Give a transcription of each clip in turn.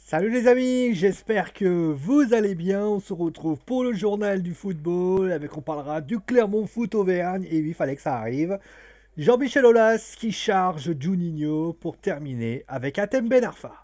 Salut les amis, j'espère que vous allez bien. On se retrouve pour le journal du football. On parlera du Clermont Foot Auvergne. Et oui, il fallait que ça arrive. Jean-Michel Aulas qui charge Juninho pour terminer avec Hatem Ben Arfa.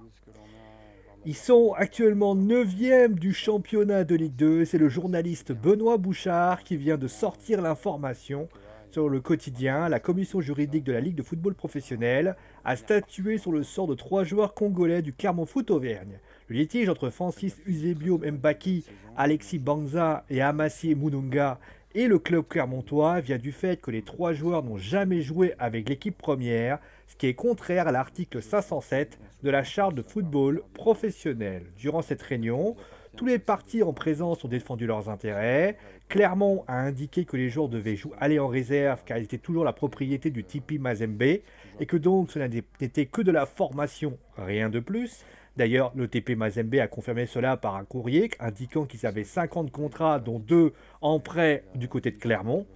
Ils sont actuellement 9e du championnat de Ligue 2. C'est le journaliste Benoît Bouchard qui vient de sortir l'information sur le quotidien. La commission juridique de la Ligue de football professionnel a statué sur le sort de 3 joueurs congolais du Clermont Foot Auvergne. Le litige entre Francis Eusebio Mbaki, Alexis Banza et Amassi Mununga et le club clermontois vient du fait que les 3 joueurs n'ont jamais joué avec l'équipe première, ce qui est contraire à l'article 507 de la charte de football professionnel. Durant cette réunion, tous les partis en présence ont défendu leurs intérêts. Clermont a indiqué que les joueurs devaient aller en réserve car ils étaient toujours la propriété du Tipi Mazembe et que donc cela n'était que de la formation, rien de plus. D'ailleurs, le TP Mazembe a confirmé cela par un courrier indiquant qu'ils avaient 50 contrats, dont 2 en prêt du côté de Clermont.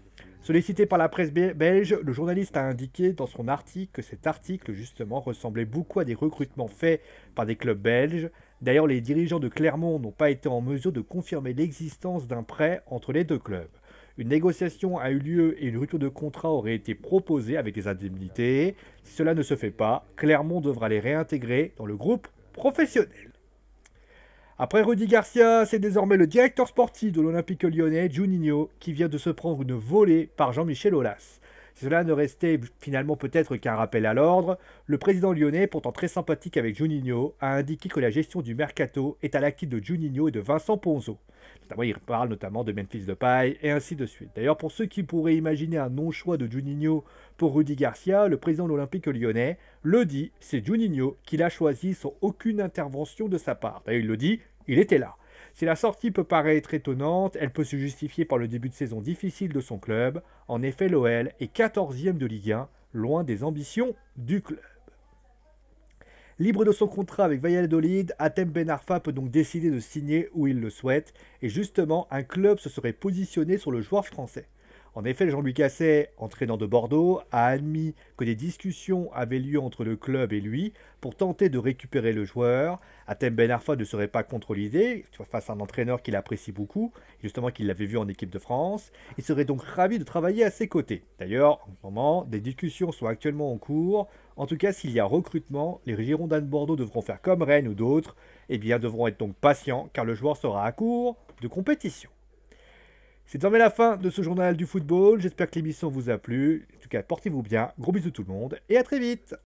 Sollicité par la presse belge, le journaliste a indiqué dans son article que cet article justement ressemblait beaucoup à des recrutements faits par des clubs belges. D'ailleurs, les dirigeants de Clermont n'ont pas été en mesure de confirmer l'existence d'un prêt entre les deux clubs. Une négociation a eu lieu et une rupture de contrat aurait été proposée avec des indemnités. Si cela ne se fait pas, Clermont devra les réintégrer dans le groupe professionnel. Après Rudy Garcia, c'est désormais le directeur sportif de l'Olympique lyonnais, Juninho, qui vient de se prendre une volée par Jean-Michel Aulas. Si cela ne restait finalement peut-être qu'un rappel à l'ordre, le président lyonnais, pourtant très sympathique avec Juninho, a indiqué que la gestion du mercato est à l'actif de Juninho et de Vincent Ponzo. Il parle notamment de Memphis Depay et ainsi de suite. D'ailleurs, pour ceux qui pourraient imaginer un non-choix de Juninho pour Rudy Garcia, le président de l'Olympique lyonnais le dit, c'est Juninho qui l'a choisi sans aucune intervention de sa part. D'ailleurs, il le dit, il était là. Si la sortie peut paraître étonnante, elle peut se justifier par le début de saison difficile de son club. En effet, l'OL est 14e de Ligue 1, loin des ambitions du club. Libre de son contrat avec Valladolid, Hatem Ben Arfa peut donc décider de signer où il le souhaite, et justement, un club se serait positionné sur le joueur français. En effet, Jean-Louis Gasset, entraîneur de Bordeaux, a admis que des discussions avaient lieu entre le club et lui pour tenter de récupérer le joueur. Hatem Ben Arfa ne serait pas contre l'idée, face à un entraîneur qu'il apprécie beaucoup, justement qu'il l'avait vu en équipe de France. Il serait donc ravi de travailler à ses côtés. D'ailleurs, en ce moment, des discussions sont actuellement en cours. En tout cas, s'il y a recrutement, les Girondins de Bordeaux devront faire comme Rennes ou d'autres, et bien devront être donc patients car le joueur sera à court de compétition. C'est désormais la fin de ce journal du football. J'espère que l'émission vous a plu. En tout cas, portez-vous bien. Gros bisous tout le monde et à très vite.